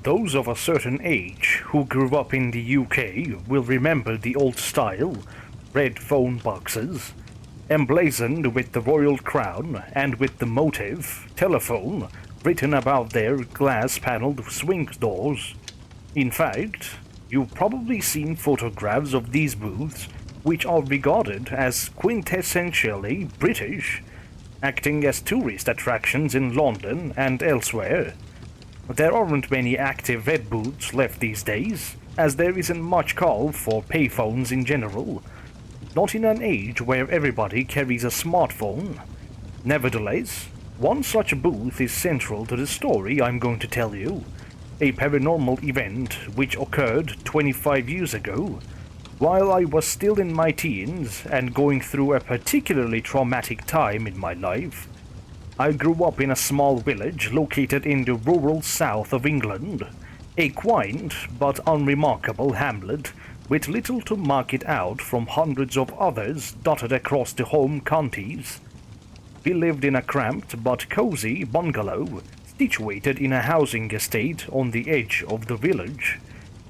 Those of a certain age who grew up in the UK will remember the old style, red phone boxes, emblazoned with the royal crown and with the motive, telephone, written above their glass-paneled swing doors. In fact, you've probably seen photographs of these booths, which are regarded as quintessentially British, acting as tourist attractions in London and elsewhere. There aren't many active red booths left these days, as there isn't much call for payphones in general, not in an age where everybody carries a smartphone. Nevertheless, one such booth is central to the story I'm going to tell you, a paranormal event which occurred 25 years ago, while I was still in my teens and going through a particularly traumatic time in my life. I grew up in a small village located in the rural south of England, a quaint but unremarkable hamlet with little to mark it out from hundreds of others dotted across the home counties. We lived in a cramped but cozy bungalow situated in a housing estate on the edge of the village.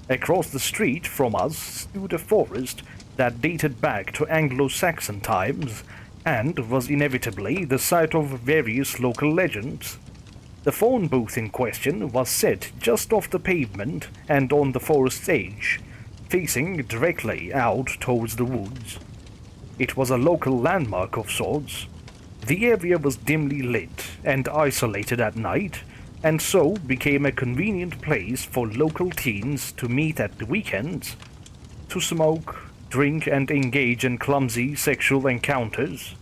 Across the street from us stood a forest that dated back to Anglo-Saxon times and was inevitably the site of various local legends. The phone booth in question was set just off the pavement and on the forest's edge, facing directly out towards the woods. It was a local landmark of sorts. The area was dimly lit and isolated at night, and so became a convenient place for local teens to meet at the weekends, to smoke, drink and engage in clumsy sexual encounters.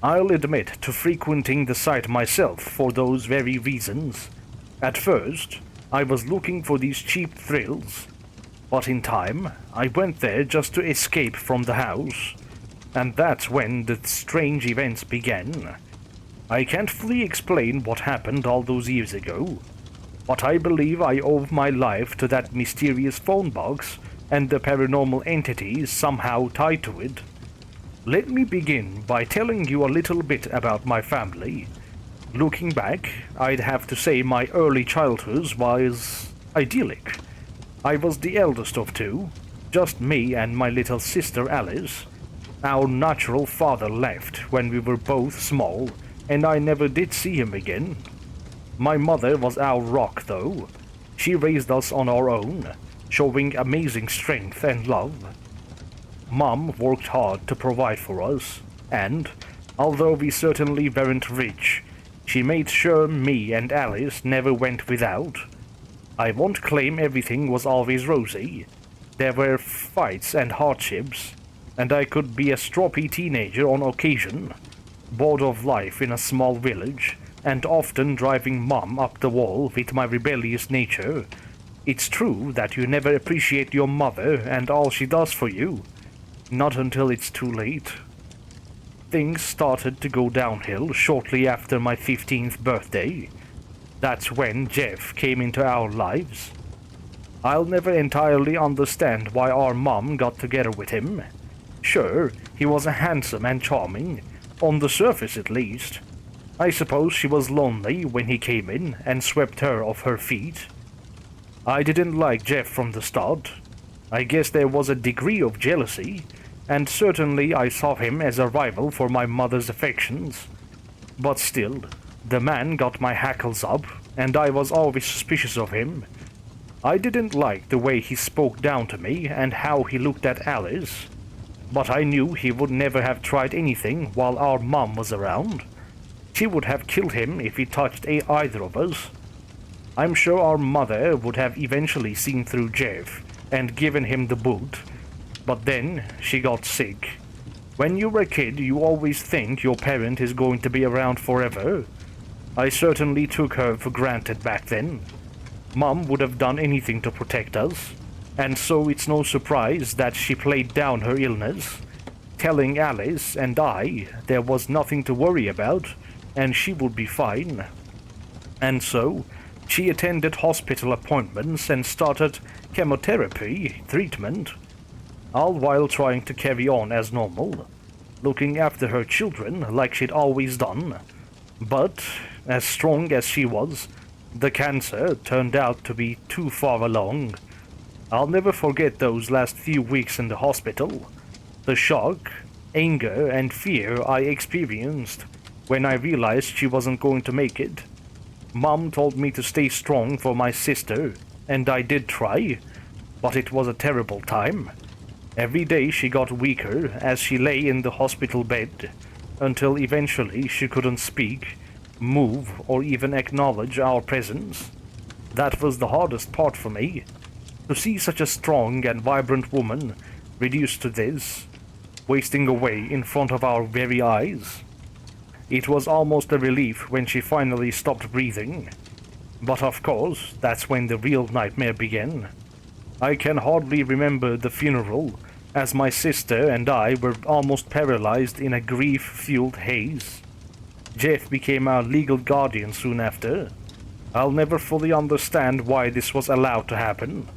I'll admit to frequenting the site myself for those very reasons. At first, I was looking for these cheap thrills, but in time, I went there just to escape from the house, and that's when the strange events began. I can't fully explain what happened all those years ago, but I believe I owe my life to that mysterious phone box and the paranormal entities somehow tied to it. Let me begin by telling you a little bit about my family. Looking back, I'd have to say my early childhood was idyllic. I was the eldest of two, just me and my little sister Alice. Our natural father left when we were both small, and I never did see him again. My mother was our rock, though. She raised us on our own, showing amazing strength and love. Mom worked hard to provide for us, and, although we certainly weren't rich, she made sure me and Alice never went without. I won't claim everything was always rosy. There were fights and hardships, and I could be a stroppy teenager on occasion, bored of life in a small village, and often driving Mom up the wall with my rebellious nature. It's true that you never appreciate your mother and all she does for you. Not until it's too late. Things started to go downhill shortly after my 15th birthday. That's when Jeff came into our lives. I'll never entirely understand why our mom got together with him. Sure, he was handsome and charming, on the surface at least. I suppose she was lonely when he came in and swept her off her feet. I didn't like Jeff from the start. I guess there was a degree of jealousy, and certainly I saw him as a rival for my mother's affections. But still, the man got my hackles up, and I was always suspicious of him. I didn't like the way he spoke down to me and how he looked at Alice, but I knew he would never have tried anything while our mom was around. She would have killed him if he touched either of us. I'm sure our mother would have eventually seen through Jeff and given him the boot, but then she got sick. When you're a kid, you always think your parent is going to be around forever. I certainly took her for granted back then. Mom would have done anything to protect us, and so it's no surprise that she played down her illness, telling Alice and I there was nothing to worry about, and she would be fine. And so, she attended hospital appointments and started chemotherapy treatment, all while trying to carry on as normal, looking after her children like she'd always done. But, as strong as she was, The cancer turned out to be too far along. I'll never forget those last few weeks in the hospital. The shock, anger, and fear I experienced when I realized she wasn't going to make it. Mom told me to stay strong for my sister, and I did try, but it was a terrible time. Every day she got weaker as she lay in the hospital bed, until eventually she couldn't speak, move, or even acknowledge our presence. That was the hardest part for me, to see such a strong and vibrant woman reduced to this, wasting away in front of our very eyes. It was almost a relief when she finally stopped breathing. But of course, that's when the real nightmare began. I can hardly remember the funeral, as my sister and I were almost paralyzed in a grief-fueled haze. Jeff became our legal guardian soon after. I'll never fully understand why this was allowed to happen.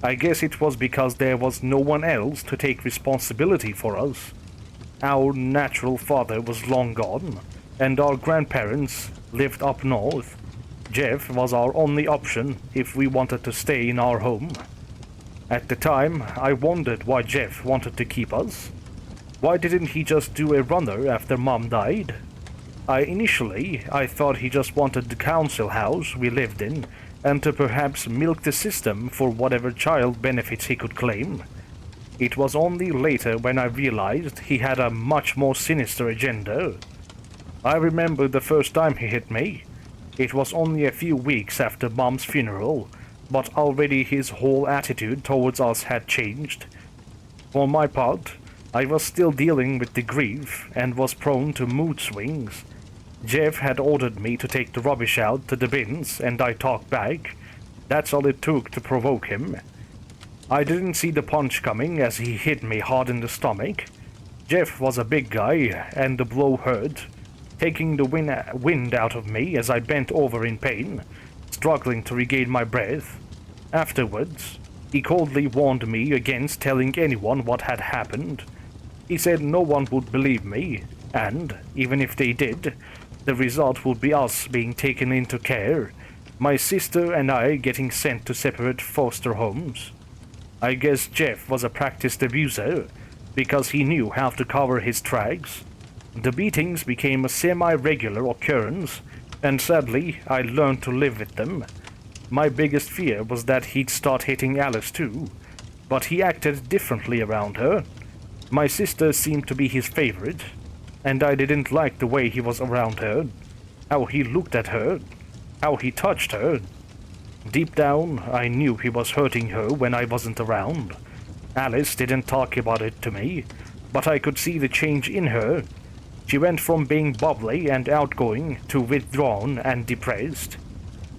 I guess it was because there was no one else to take responsibility for us. Our natural father was long gone, and our grandparents lived up north. Jeff was our only option if we wanted to stay in our home. At the time, I wondered why Jeff wanted to keep us. Why didn't he just do a runner after Mom died? I thought he just wanted the council house we lived in, and to perhaps milk the system for whatever child benefits he could claim. It was only later when I realized he had a much more sinister agenda. I remember the first time he hit me. It was only a few weeks after Mom's funeral, but already his whole attitude towards us had changed. For my part, I was still dealing with the grief and was prone to mood swings. Jeff had ordered me to take the rubbish out to the bins, and I talked back. That's all it took to provoke him. I didn't see the punch coming as he hit me hard in the stomach. Jeff was a big guy, and the blow hurt, taking the wind out of me as I bent over in pain, struggling to regain my breath. Afterwards, he coldly warned me against telling anyone what had happened. He said no one would believe me, and, even if they did, the result would be us being taken into care, my sister and I getting sent to separate foster homes. I guess Jeff was a practiced abuser, because he knew how to cover his tracks. The beatings became a semi-regular occurrence, and sadly, I learned to live with them. My biggest fear was that he'd start hitting Alice too, but he acted differently around her. My sister seemed to be his favorite, and I didn't like the way he was around her, how he looked at her, how he touched her. Deep down, I knew he was hurting her when I wasn't around. Alice didn't talk about it to me, but I could see the change in her. She went from being bubbly and outgoing to withdrawn and depressed.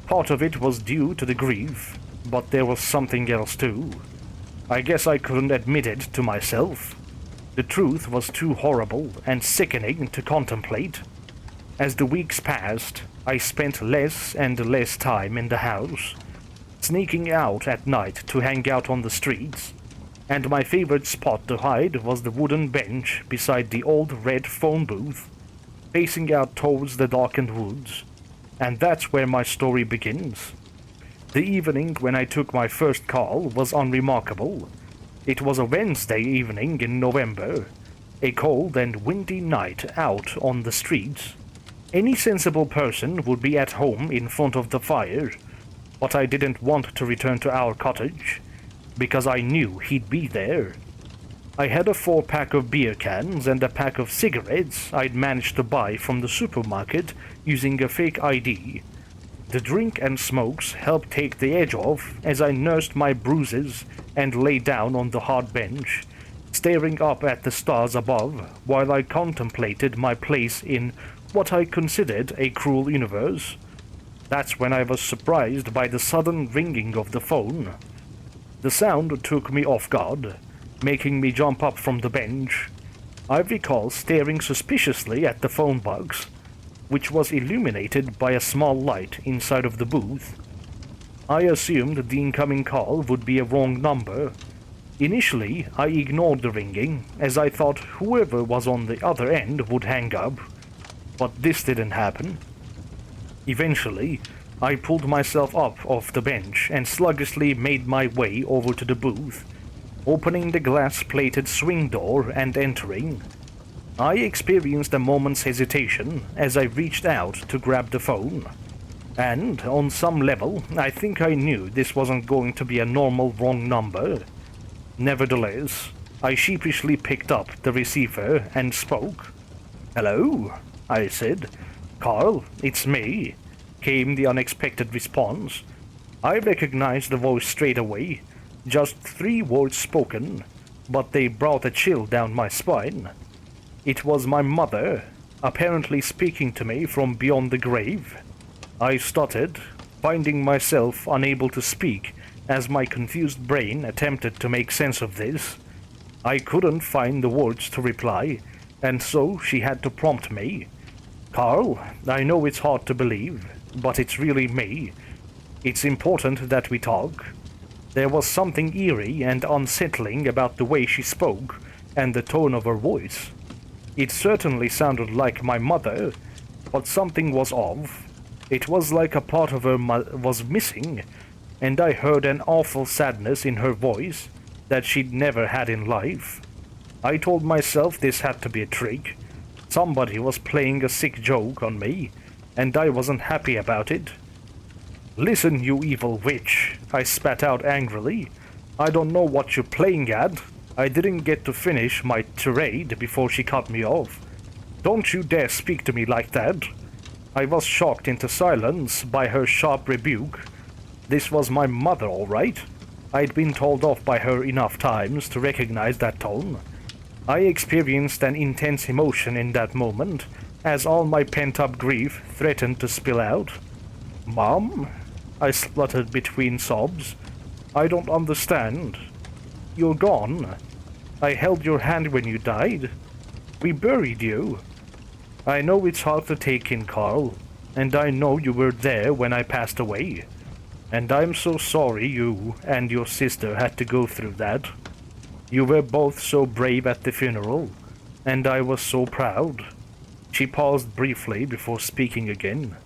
Part of it was due to the grief, but there was something else too. I guess I couldn't admit it to myself. The truth was too horrible and sickening to contemplate. As the weeks passed, I spent less and less time in the house, sneaking out at night to hang out on the streets, and my favorite spot to hide was the wooden bench beside the old red phone booth, facing out towards the darkened woods, and that's where my story begins. The evening when I took my first call was unremarkable. It was a Wednesday evening in November, a cold and windy night out on the streets. Any sensible person would be at home in front of the fire, but I didn't want to return to our cottage, because I knew he'd be there. I had a 4-pack of beer cans and a pack of cigarettes I'd managed to buy from the supermarket using a fake ID. The drink and smokes helped take the edge off as I nursed my bruises and lay down on the hard bench, staring up at the stars above while I contemplated my place in what I considered a cruel universe. That's when I was surprised by the sudden ringing of the phone. The sound took me off guard, making me jump up from the bench. I recall staring suspiciously at the phone box, which was illuminated by a small light inside of the booth. I assumed the incoming call would be a wrong number. Initially, I ignored the ringing, as I thought whoever was on the other end would hang up. But this didn't happen. Eventually, I pulled myself up off the bench and sluggishly made my way over to the booth, opening the glass-plated swing door and entering. I experienced a moment's hesitation as I reached out to grab the phone. And, on some level, I think I knew this wasn't going to be a normal wrong number. Nevertheless, I sheepishly picked up the receiver and spoke. "Hello?" I said. "Carl, it's me," came the unexpected response. I recognized the voice straight away. Just 3 words spoken, but they brought a chill down my spine. It was my mother, apparently speaking to me from beyond the grave. I stuttered, finding myself unable to speak as my confused brain attempted to make sense of this. I couldn't find the words to reply, and so she had to prompt me. "Carl, I know it's hard to believe, but it's really me. It's important that we talk." There was something eerie and unsettling about the way she spoke and the tone of her voice. It certainly sounded like my mother, but something was off. It was like a part of her was missing, and I heard an awful sadness in her voice that she'd never had in life. I told myself this had to be a trick. Somebody was playing a sick joke on me, and I wasn't happy about it. "Listen, you evil witch," I spat out angrily. "I don't know what you're playing at." I didn't get to finish my tirade before she cut me off. "Don't you dare speak to me like that." I was shocked into silence by her sharp rebuke. This was my mother, all right. I'd been told off by her enough times to recognize that tone. I experienced an intense emotion in that moment, as all my pent-up grief threatened to spill out. "Mom?" I spluttered between sobs. "I don't understand. You're gone. I held your hand when you died. We buried you. I know it's hard to take in, Carl, and I know you were there when I passed away. And I'm so sorry you and your sister had to go through that. You were both so brave at the funeral, and I was so proud." She paused briefly before speaking again.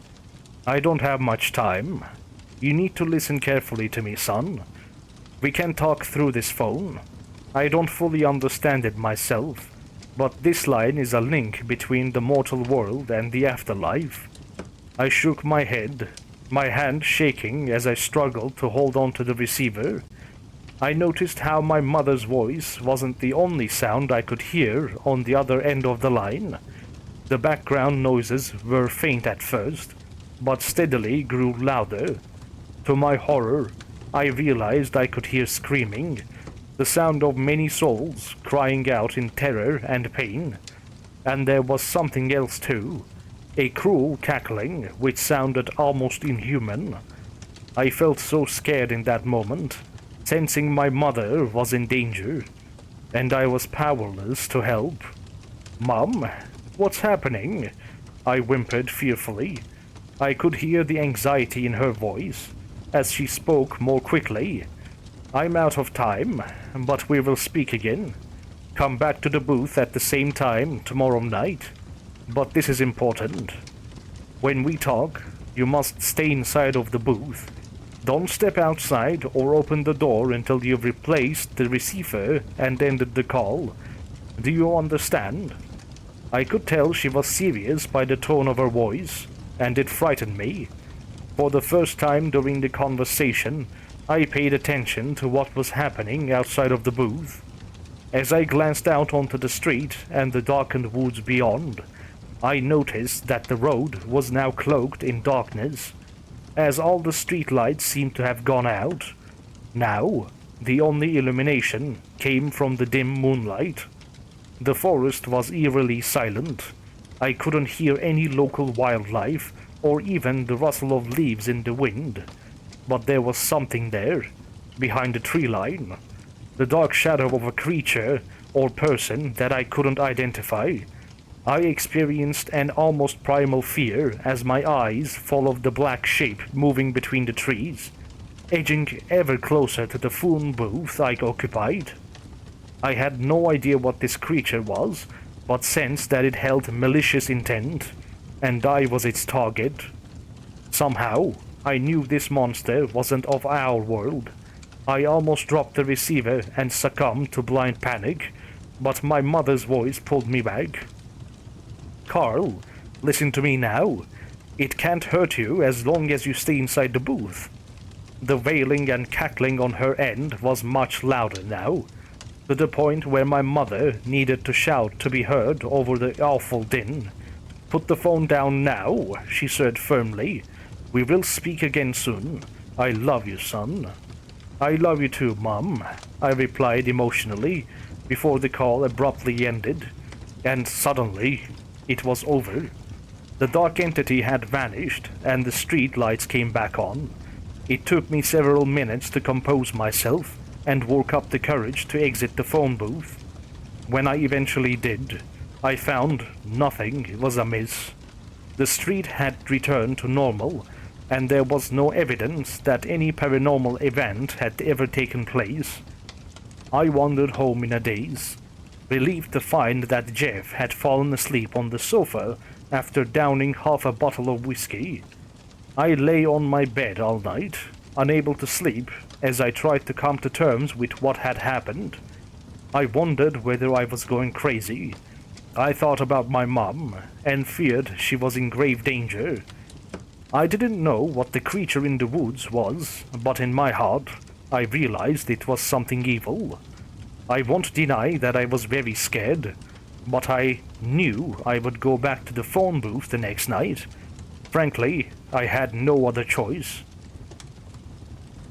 "I don't have much time. You need to listen carefully to me, son. We can talk through this phone. I don't fully understand it myself, but this line is a link between the mortal world and the afterlife." I shook my head, my hand shaking as I struggled to hold on to the receiver. I noticed how my mother's voice wasn't the only sound I could hear on the other end of the line. The background noises were faint at first, but steadily grew louder. To my horror, I realized I could hear screaming, the sound of many souls crying out in terror and pain. And there was something else too, a cruel cackling which sounded almost inhuman. I felt so scared in that moment, sensing my mother was in danger, and I was powerless to help. "Mom, what's happening?" I whimpered fearfully. I could hear the anxiety in her voice as she spoke more quickly. "I'm out of time, but we will speak again. Come back to the booth at the same time tomorrow night. But this is important. When we talk, you must stay inside of the booth. Don't step outside or open the door until you've replaced the receiver and ended the call. Do you understand?" I could tell she was serious by the tone of her voice, and it frightened me. For the first time during the conversation, I paid attention to what was happening outside of the booth. As I glanced out onto the street and the darkened woods beyond, I noticed that the road was now cloaked in darkness, as all the streetlights seemed to have gone out. Now, the only illumination came from the dim moonlight. The forest was eerily silent. I couldn't hear any local wildlife or even the rustle of leaves in the wind. But there was something there, behind the tree line. The dark shadow of a creature or person that I couldn't identify. I experienced an almost primal fear as my eyes followed the black shape moving between the trees, edging ever closer to the phone booth I occupied. I had no idea what this creature was, but sensed that it held malicious intent, and I was its target. Somehow, I knew this monster wasn't of our world. I almost dropped the receiver and succumbed to blind panic, but my mother's voice pulled me back. Carl, listen to me now. It can't hurt you as long as you stay inside the booth. The wailing and cackling on her end was much louder now, to the point where my mother needed to shout to be heard over the awful din. Put the phone down now, she said firmly. We will speak again soon. I love you, son. I love you too, Mom, I replied emotionally, before the call abruptly ended, and suddenly it was over. The dark entity had vanished, and the street lights came back on. It took me several minutes to compose myself, and work up the courage to exit the phone booth. When I eventually did, I found nothing was amiss. The street had returned to normal, and there was no evidence that any paranormal event had ever taken place. I wandered home in a daze, relieved to find that Jeff had fallen asleep on the sofa after downing half a bottle of whiskey. I lay on my bed all night, unable to sleep, as I tried to come to terms with what had happened. I wondered whether I was going crazy. I thought about my mom, and feared she was in grave danger. I didn't know what the creature in the woods was, but in my heart, I realized it was something evil. I won't deny that I was very scared, but I knew I would go back to the phone booth the next night. Frankly, I had no other choice.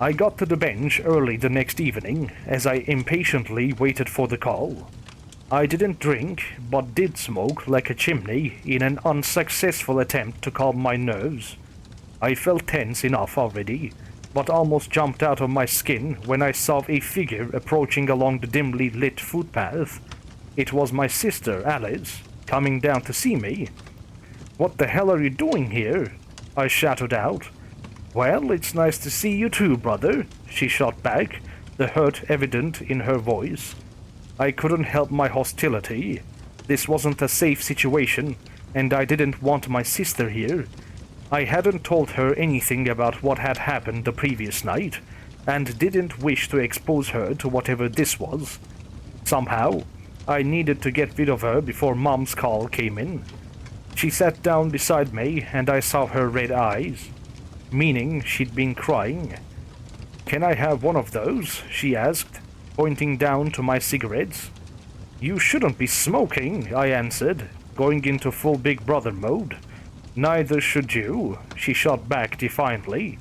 I got to the bench early the next evening, as I impatiently waited for the call. I didn't drink, but did smoke like a chimney in an unsuccessful attempt to calm my nerves. I felt tense enough already, but almost jumped out of my skin when I saw a figure approaching along the dimly lit footpath. It was my sister, Alice, coming down to see me. "What the hell are you doing here?" I shouted out. "Well, it's nice to see you too, brother," she shot back, the hurt evident in her voice. I couldn't help my hostility. This wasn't a safe situation, and I didn't want my sister here. I hadn't told her anything about what had happened the previous night, and didn't wish to expose her to whatever this was. Somehow, I needed to get rid of her before Mom's call came in. She sat down beside me, and I saw her red eyes, meaning she'd been crying. "Can I have one of those?" she asked, pointing down to my cigarettes. "You shouldn't be smoking," I answered, going into full Big Brother mode. "Neither should you," she shot back defiantly.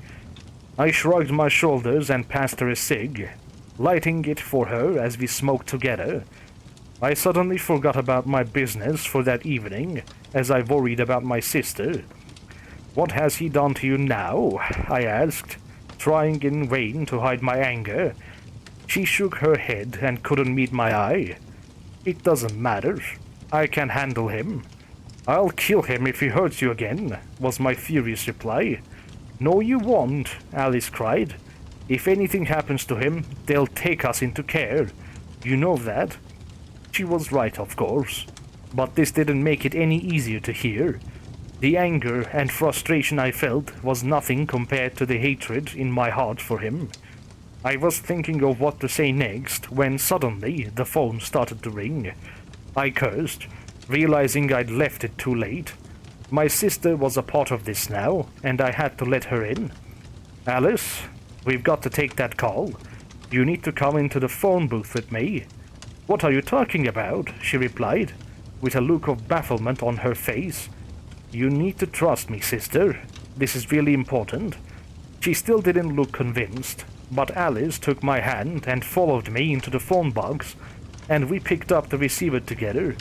I shrugged my shoulders and passed her a cig, lighting it for her as we smoked together. I suddenly forgot about my business for that evening, as I worried about my sister. "What has he done to you now?" I asked, trying in vain to hide my anger. She shook her head and couldn't meet my eye. "It doesn't matter. I can handle him." "I'll kill him if he hurts you again," was my furious reply. "No, you won't," Alice cried. "If anything happens to him, they'll take us into care. You know that." She was right, of course, but this didn't make it any easier to hear. The anger and frustration I felt was nothing compared to the hatred in my heart for him. I was thinking of what to say next when suddenly the phone started to ring. I cursed, realizing I'd left it too late. My sister was a part of this now, and I had to let her in. "Alice, we've got to take that call. You need to come into the phone booth with me." "What are you talking about?" she replied, with a look of bafflement on her face. "You need to trust me, sister. This is really important." She still didn't look convinced, but Alice took my hand and followed me into the phone box, and we picked up the receiver together.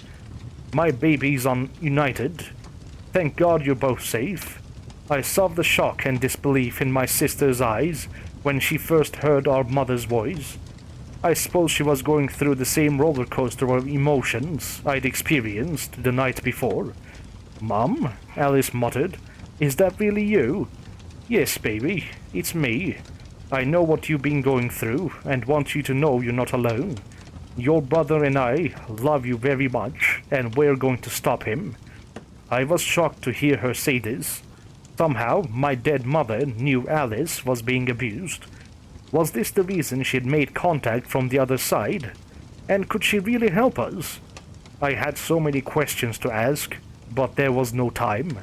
"My baby's on United. Thank God you're both safe." I saw the shock and disbelief in my sister's eyes when she first heard our mother's voice. I suppose she was going through the same roller coaster of emotions I'd experienced the night before. "Mom," Alice muttered, "is that really you?" "Yes, baby, it's me. I know what you've been going through and want you to know you're not alone. Your brother and I love you very much, and we're going to stop him." I was shocked to hear her say this. Somehow, my dead mother knew Alice was being abused. Was this the reason she'd made contact from the other side? And could she really help us? I had so many questions to ask, but there was no time.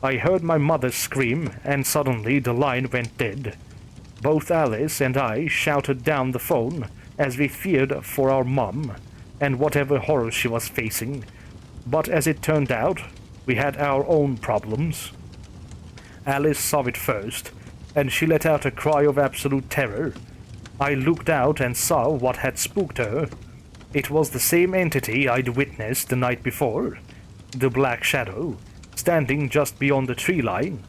I heard my mother scream, and suddenly the line went dead. Both Alice and I shouted down the phone as we feared for our mum and whatever horror she was facing. But as it turned out, we had our own problems. Alice saw it first, and she let out a cry of absolute terror. I looked out and saw what had spooked her. It was the same entity I'd witnessed the night before, the black shadow, standing just beyond the tree line.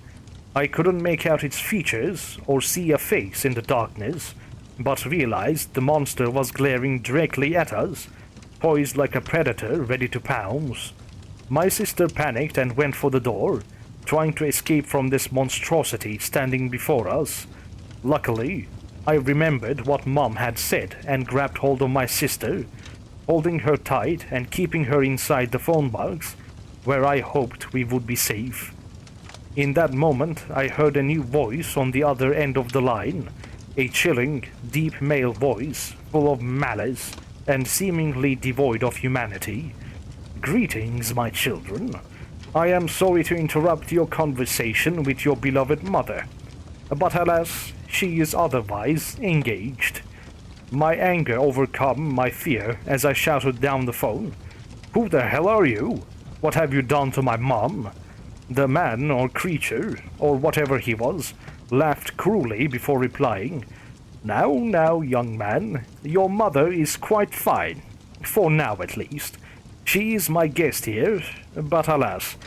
I couldn't make out its features or see a face in the darkness, but realized the monster was glaring directly at us, poised like a predator ready to pounce. My sister panicked and went for the door, trying to escape from this monstrosity standing before us. Luckily, I remembered what Mom had said and grabbed hold of my sister, holding her tight and keeping her inside the phone box, where I hoped we would be safe. In that moment, I heard a new voice on the other end of the line, a chilling, deep male voice, full of malice and seemingly devoid of humanity. "Greetings, my children. I am sorry to interrupt your conversation with your beloved mother, but alas, she is otherwise engaged." My anger overcome my fear as I shouted down the phone, "Who the hell are you? What have you done to my mom?" The man or creature, or whatever he was, laughed cruelly before replying, Now, young man, your mother is quite fine. For now, at least. She is my guest here, but alas,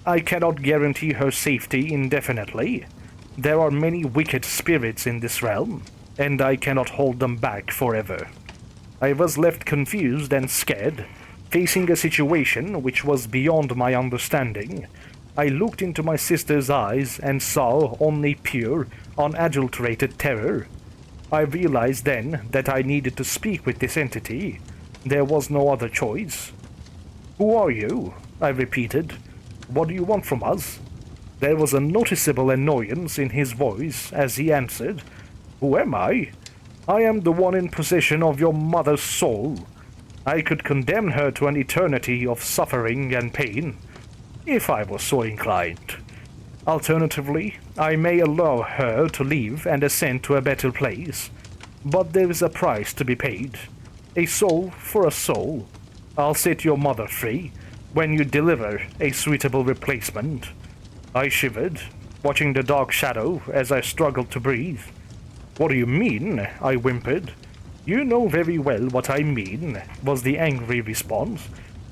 I cannot guarantee her safety indefinitely. There are many wicked spirits in this realm, and I cannot hold them back forever." I was left confused and scared, facing a situation which was beyond my understanding. I looked into my sister's eyes and saw only pure, unadulterated terror. I realized then that I needed to speak with this entity. There was no other choice. "Who are you?" I repeated. "What do you want from us?" There was a noticeable annoyance in his voice as he answered, "Who am I? I am the one in possession of your mother's soul. I could condemn her to an eternity of suffering and pain, if I was so inclined. Alternatively, I may allow her to leave and ascend to a better place. But there is a price to be paid. A soul for a soul. I'll set your mother free when you deliver a suitable replacement." I shivered, watching the dark shadow as I struggled to breathe. "What do you mean?" I whimpered. "You know very well what I mean," was the angry response.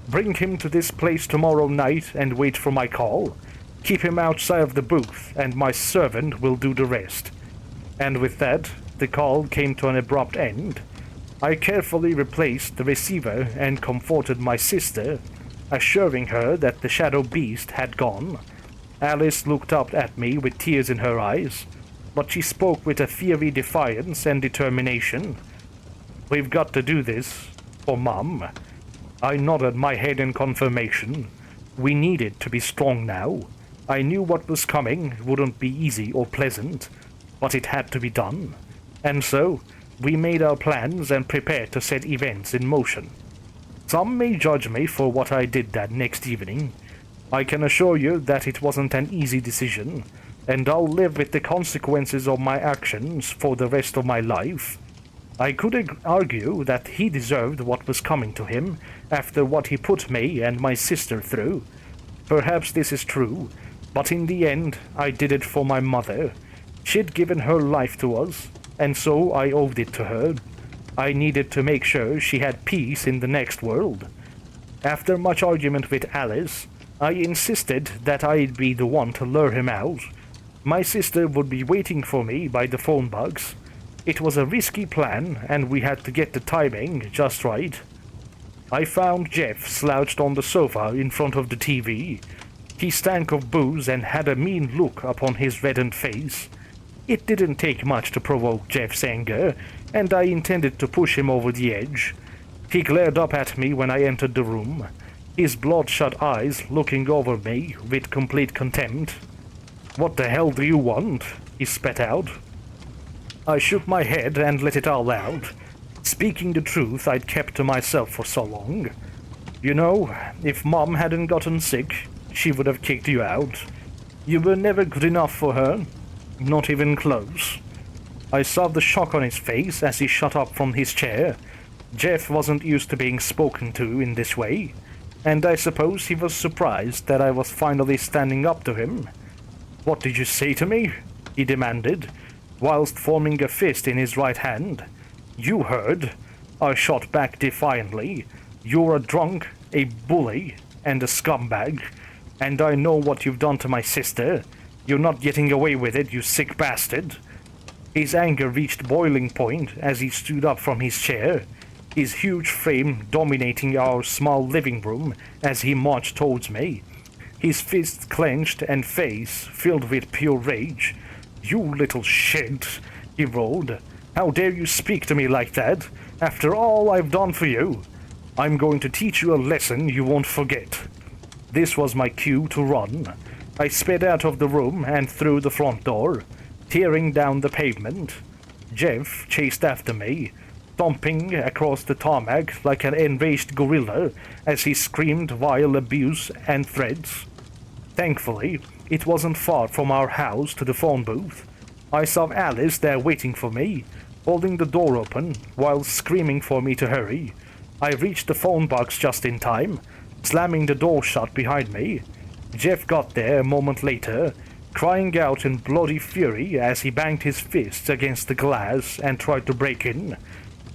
"Bring him to this place tomorrow night and wait for my call. Keep him outside of the booth, and my servant will do the rest." And with that, the call came to an abrupt end. I carefully replaced the receiver and comforted my sister, assuring her that the shadow beast had gone. Alice looked up at me with tears in her eyes, but she spoke with a fiery defiance and determination. "We've got to do this for Mum." I nodded my head in confirmation. We needed to be strong now. I knew what was coming wouldn't be easy or pleasant, but it had to be done. And so, we made our plans and prepared to set events in motion. Some may judge me for what I did that next evening. I can assure you that it wasn't an easy decision, and I'll live with the consequences of my actions for the rest of my life. I could argue that he deserved what was coming to him after what he put me and my sister through. Perhaps this is true, but in the end, I did it for my mother. She'd given her life to us, and so I owed it to her. I needed to make sure she had peace in the next world. After much argument with Alice, I insisted that I'd be the one to lure him out. My sister would be waiting for me by the phone box. It was a risky plan, and we had to get the timing just right. I found Jeff slouched on the sofa in front of the TV. He stank of booze and had a mean look upon his reddened face. It didn't take much to provoke Jeff's anger, and I intended to push him over the edge. He glared up at me when I entered the room, his bloodshot eyes looking over me with complete contempt. What the hell do you want? He spat out. I shook my head and let it all out. Speaking the truth I'd kept to myself for so long. You know, if Mom hadn't gotten sick, she would have kicked you out. You were never good enough for her. Not even close. I saw the shock on his face as he shot up from his chair. Jeff wasn't used to being spoken to in this way, and I suppose he was surprised that I was finally standing up to him. What did you say to me? He demanded, whilst forming a fist in his right hand. You heard. I shot back defiantly. You're a drunk, a bully, and a scumbag, and I know what you've done to my sister. You're not getting away with it, you sick bastard. His anger reached boiling point as he stood up from his chair, his huge frame dominating our small living room as he marched towards me, his fists clenched and face filled with pure rage. You little shit, he roared. How dare you speak to me like that, after all I've done for you? I'm going to teach you a lesson you won't forget. This was my cue to run. I sped out of the room and through the front door, tearing down the pavement. Jeff chased after me, stomping across the tarmac like an enraged gorilla as he screamed vile abuse and threats. Thankfully, it wasn't far from our house to the phone booth. I saw Alice there waiting for me, holding the door open while screaming for me to hurry. I reached the phone box just in time, slamming the door shut behind me. Jeff got there a moment later, crying out in bloody fury as he banged his fists against the glass and tried to break in.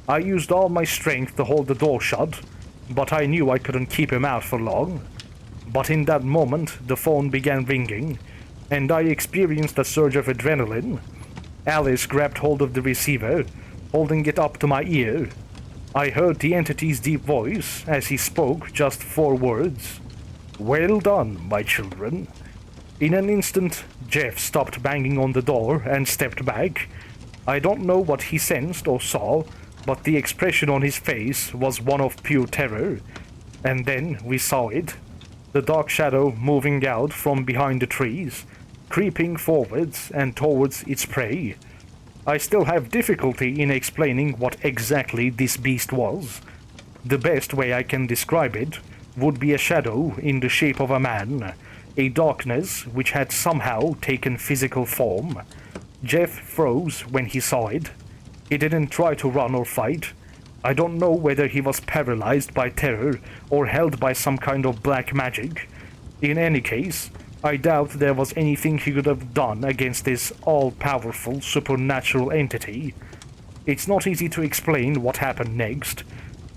I used all my strength to hold the door shut, but I knew I couldn't keep him out for long. But in that moment, the phone began ringing, and I experienced a surge of adrenaline. Alice grabbed hold of the receiver, holding it up to my ear. I heard the entity's deep voice as he spoke just 4 words. Well done, my children. In an instant, Jeff stopped banging on the door and stepped back. I don't know what he sensed or saw, but the expression on his face was one of pure terror. And then we saw it. The dark shadow moving out from behind the trees, creeping forwards and towards its prey. I still have difficulty in explaining what exactly this beast was. The best way I can describe it would be a shadow in the shape of a man, a darkness which had somehow taken physical form. Jeff froze when he saw it. He didn't try to run or fight. I don't know whether he was paralyzed by terror or held by some kind of black magic. In any case, I doubt there was anything he could have done against this all-powerful supernatural entity. It's not easy to explain what happened next.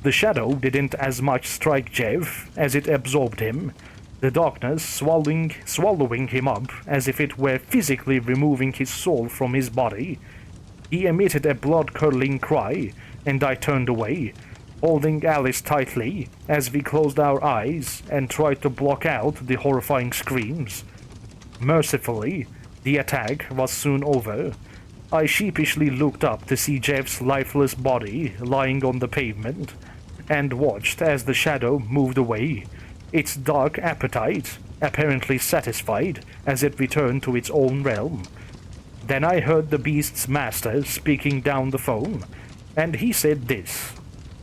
The shadow didn't as much strike Jeff as it absorbed him, the darkness swallowing him up as if it were physically removing his soul from his body. He emitted a blood-curdling cry, and I turned away, holding Alice tightly as we closed our eyes and tried to block out the horrifying screams. Mercifully, the attack was soon over. I sheepishly looked up to see Jeff's lifeless body lying on the pavement, and watched as the shadow moved away, its dark appetite apparently satisfied as it returned to its own realm. Then I heard the beast's master speaking down the phone, and he said this: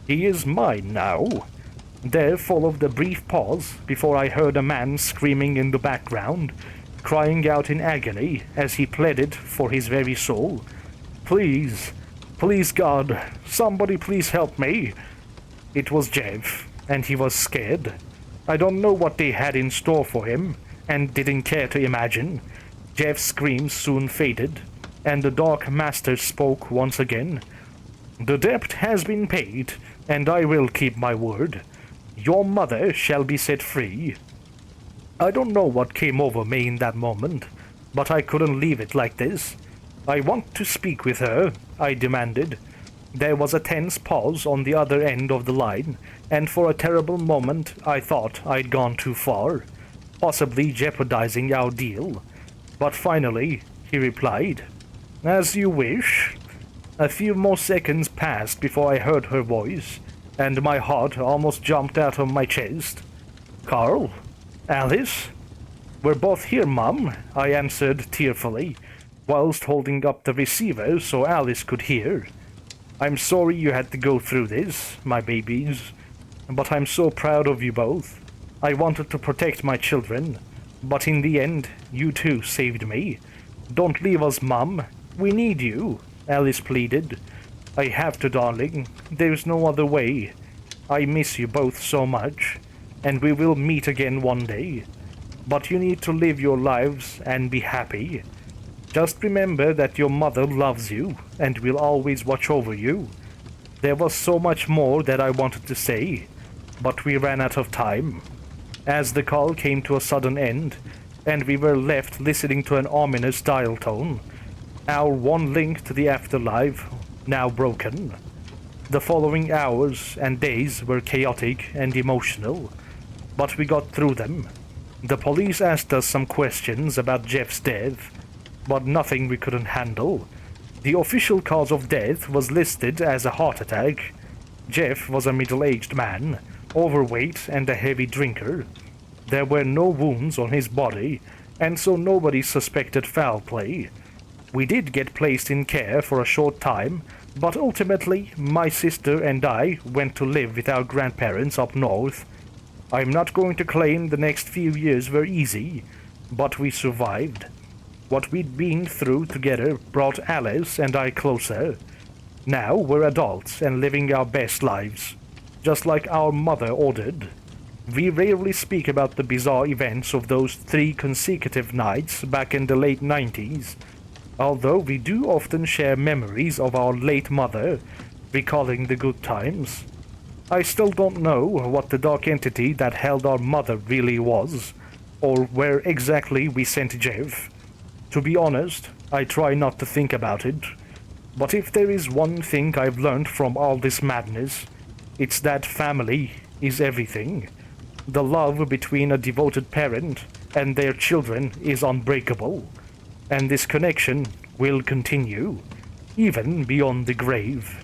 "He is mine now." There followed a brief pause before I heard a man screaming in the background, crying out in agony as he pleaded for his very soul. "Please, please God, somebody please help me." It was Jeff, and he was scared. I don't know what they had in store for him, and didn't care to imagine. Jeff's screams soon faded, and the Dark Master spoke once again. "The debt has been paid, and I will keep my word. Your mother shall be set free." I don't know what came over me in that moment, but I couldn't leave it like this. "I want to speak with her," I demanded. There was a tense pause on the other end of the line, and for a terrible moment I thought I'd gone too far, possibly jeopardizing our deal. But finally, he replied, "As you wish." A few more seconds passed before I heard her voice, and my heart almost jumped out of my chest. "Carl? Alice?" "We're both here, Mum," I answered tearfully, whilst holding up the receiver so Alice could hear. "I'm sorry you had to go through this, my babies, but I'm so proud of you both. I wanted to protect my children, but in the end, you two saved me. Don't leave us, Mum. We need you," Alice pleaded. "I have to, darling. There's no other way. I miss you both so much, and we will meet again one day. But you need to live your lives and be happy. Just remember that your mother loves you and will always watch over you." There was so much more that I wanted to say, but we ran out of time. As the call came to a sudden end, and we were left listening to an ominous dial tone, our one link to the afterlife now broken. The following hours and days were chaotic and emotional, but we got through them. The police asked us some questions about Jeff's death, but nothing we couldn't handle. The official cause of death was listed as a heart attack. Jeff was a middle-aged man, overweight and a heavy drinker. There were no wounds on his body, and so nobody suspected foul play. We did get placed in care for a short time, but ultimately my sister and I went to live with our grandparents up north. I'm not going to claim the next few years were easy, but we survived. What we'd been through together brought Alice and I closer. Now we're adults and living our best lives, just like our mother ordered. We rarely speak about the bizarre events of those 3 consecutive nights back in the late 90s, although we do often share memories of our late mother, recalling the good times. I still don't know what the dark entity that held our mother really was, or where exactly we sent Jeff. To be honest, I try not to think about it, but if there is one thing I've learned from all this madness, it's that family is everything. The love between a devoted parent and their children is unbreakable, and this connection will continue, even beyond the grave.